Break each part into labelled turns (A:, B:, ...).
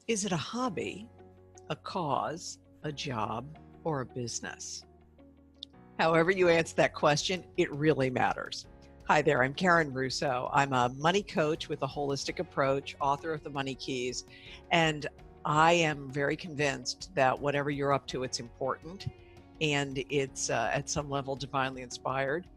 A: Is it a hobby, a cause, a job, or a business? However you answer that question, it really matters. Hi there, I'm Karen Russo. I'm a money coach with a holistic approach, author of The Money Keys, and I am very convinced that whatever you're up to, it's important and it's at some level divinely inspired.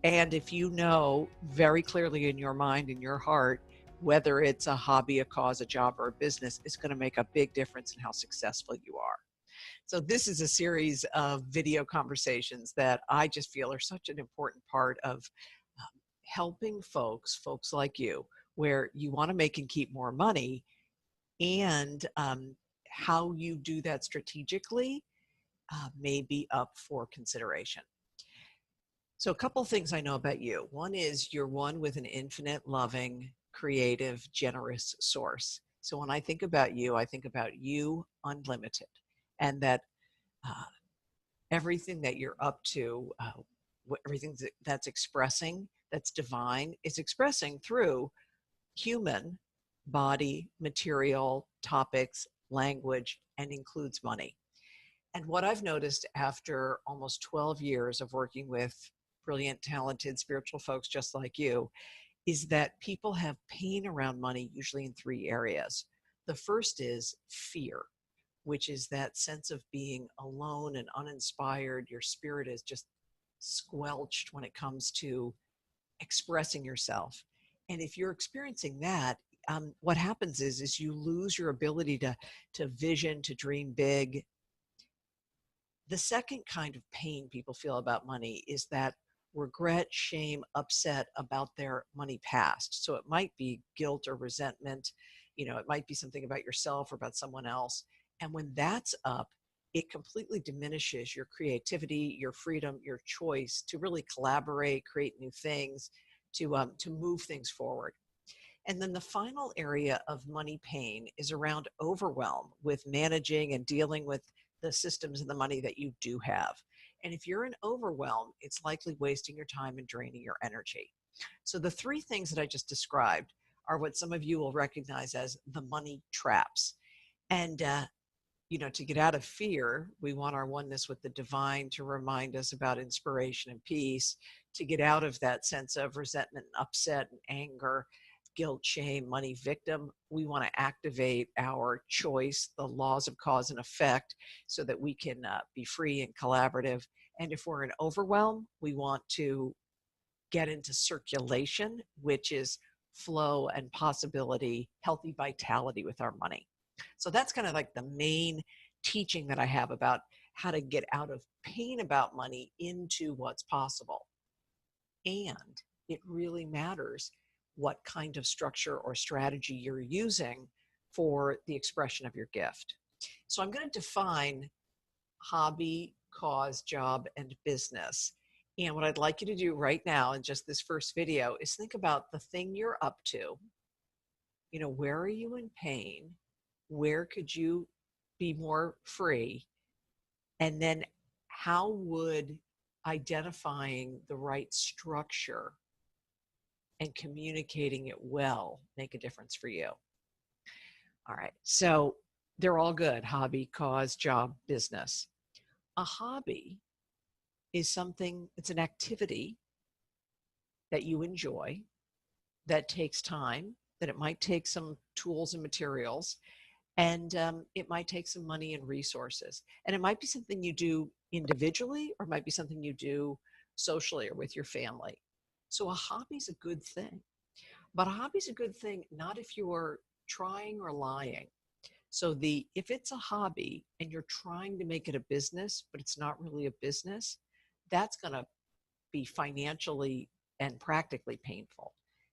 A: And if you know very clearly in your mind, in your heart, whether it's a hobby, a cause, a job, or a business, it's going to make a big difference in how successful you are. So this is a series of video conversations that I just feel are such an important part of helping folks like you, where you want to make and keep more money, and how you do that strategically may be up for consideration. So a couple things I know about you. One is you're one with an infinite, loving, creative, generous source. So when I think about you, I think about you unlimited, and that uh, everything that you're up to, everything that's expressing, that's divine, is expressing through human body, material, topics, language, and includes money. And what I've noticed after almost 12 years of working with brilliant, talented, spiritual folks just like you is that people have pain around money, usually in three areas. The first is fear, which is that sense of being alone and uninspired. Your spirit is just squelched when it comes to expressing yourself. And if you're experiencing that, what happens is you lose your ability to vision, to dream big. The second kind of pain people feel about money is that regret, shame, upset about their money past. So it might be guilt or resentment. It might be something about yourself or about someone else. And when that's up, it completely diminishes your creativity, your freedom, your choice to really collaborate, create new things, to move things forward. And then the final area of money pain is around overwhelm with managing and dealing with the systems and the money that you do have. And if you're in overwhelm, it's likely wasting your time and draining your energy. So the three things that I just described are what some of you will recognize as the money traps. And to get out of fear, we want our oneness with the divine to remind us about inspiration and peace, to get out of that sense of resentment and upset and anger, guilt, shame, money victim. We want to activate our choice, the laws of cause and effect, so that we can be free and collaborative. And if we're in overwhelm, we want to get into circulation, which is flow and possibility, healthy vitality with our money. So that's kind of like the main teaching that I have about how to get out of pain about money into what's possible. And it really matters what kind of structure or strategy you're using for the expression of your gift. So I'm going to define hobby, cause, job, and business. And what I'd like you to do right now in just this first video is think about the thing you're up to. Where are you in pain? Where could you be more free? And then how would identifying the right structure and communicating it well make a difference for you? All right. So they're all good: hobby, cause, job, business. A hobby is something, it's an activity that you enjoy, that takes time, that it might take some tools and materials, and it might take some money and resources. And it might be something you do individually, or it might be something you do socially or with your family. So a hobby is a good thing. But a hobby is a good thing not if you're trying or lying. So if it's a hobby and you're trying to make it a business, but it's not really a business, that's going to be financially and practically painful.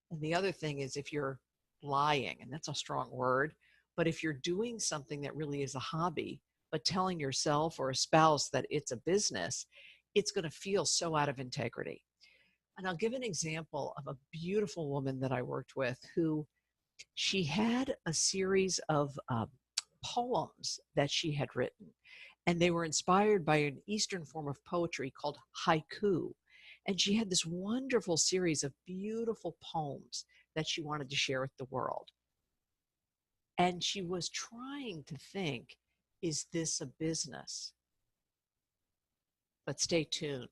A: And the other thing is if you're lying, and that's a strong word, but if you're doing something that really is a hobby, but telling yourself or a spouse that it's a business, it's going to feel so out of integrity. And I'll give an example of a beautiful woman that I worked with who she had a series of poems that she had written, and they were inspired by an Eastern form of poetry called haiku. And she had this wonderful series of beautiful poems that she wanted to share with the world. And she was trying to think, is this a business? But stay tuned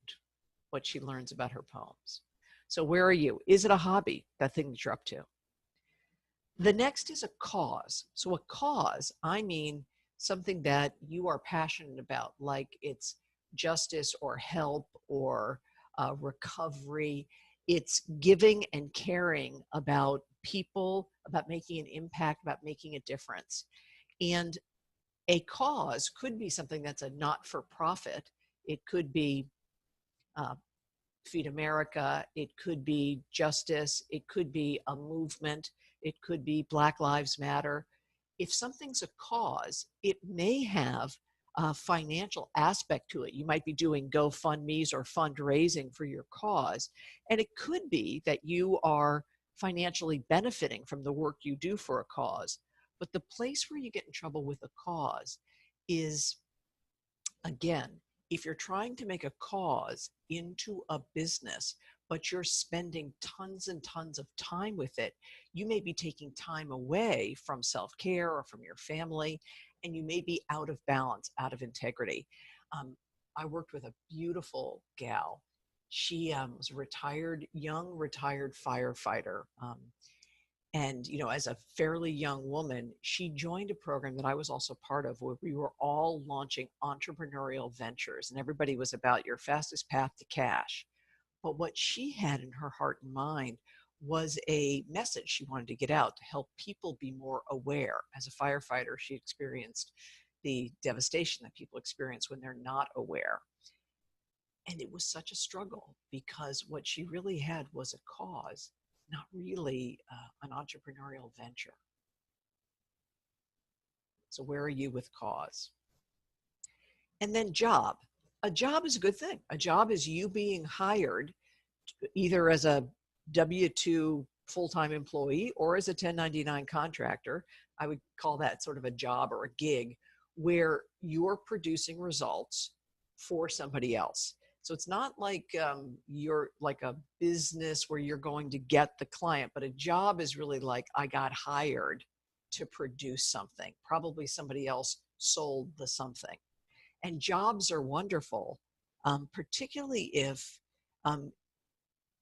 A: what she learns about her poems. So where are you? Is it a hobby, that thing that you're up to? The next is a cause. So a cause, I mean something that you are passionate about, like it's justice or help or recovery. It's giving and caring about people, about making an impact, about making a difference. And a cause could be something that's a not-for-profit. It could be uh, Feed America, it could be justice, it could be a movement, it could be Black Lives Matter. If something's a cause, it may have a financial aspect to it. You might be doing GoFundMe's or fundraising for your cause. And it could be that you are financially benefiting from the work you do for a cause. But the place where you get in trouble with a cause is, again, if you're trying to make a cause into a business, but you're spending tons and tons of time with it, you may be taking time away from self-care or from your family, and you may be out of balance, out of integrity. I worked with a beautiful gal. She was a young retired firefighter. And, as a fairly young woman, she joined a program that I was also part of where we were all launching entrepreneurial ventures, and everybody was about your fastest path to cash. But what she had in her heart and mind was a message she wanted to get out to help people be more aware. As a firefighter, she experienced the devastation that people experience when they're not aware. And it was such a struggle because what she really had was a cause, not really an entrepreneurial venture. So where are you with cause? And then job. A job is a good thing. A job is you being hired either as a W-2 full-time employee or as a 1099 contractor. I would call that sort of a job or a gig where you're producing results for somebody else. So it's not like you're like a business where you're going to get the client, but a job is really like I got hired to produce something. Probably somebody else sold the something. And jobs are wonderful, particularly if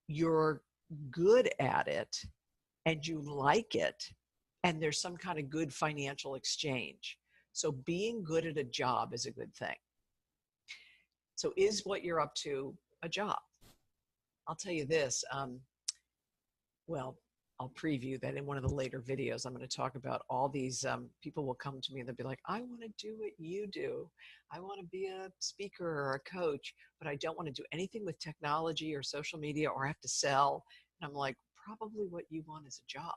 A: you're good at it and you like it and there's some kind of good financial exchange. So being good at a job is a good thing. So is what you're up to a job? I'll tell you this. Well, I'll preview that in one of the later videos. I'm going to talk about all these people will come to me and they'll be like, I want to do what you do. I want to be a speaker or a coach, but I don't want to do anything with technology or social media or have to sell. And I'm like, probably what you want is a job.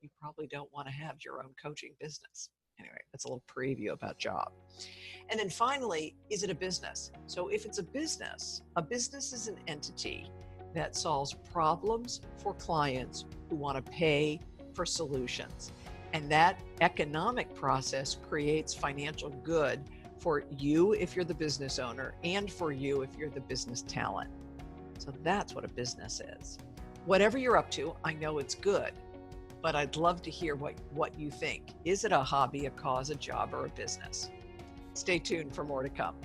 A: You probably don't want to have your own coaching business. Anyway, that's a little preview about job. And then finally, is it a business? So if it's a business is an entity that solves problems for clients who want to pay for solutions. And that economic process creates financial good for you if you're the business owner and for you if you're the business talent. So that's what a business is. Whatever you're up to, I know it's good, but I'd love to hear what you think. Is it a hobby, a cause, a job, or a business? Stay tuned for more to come.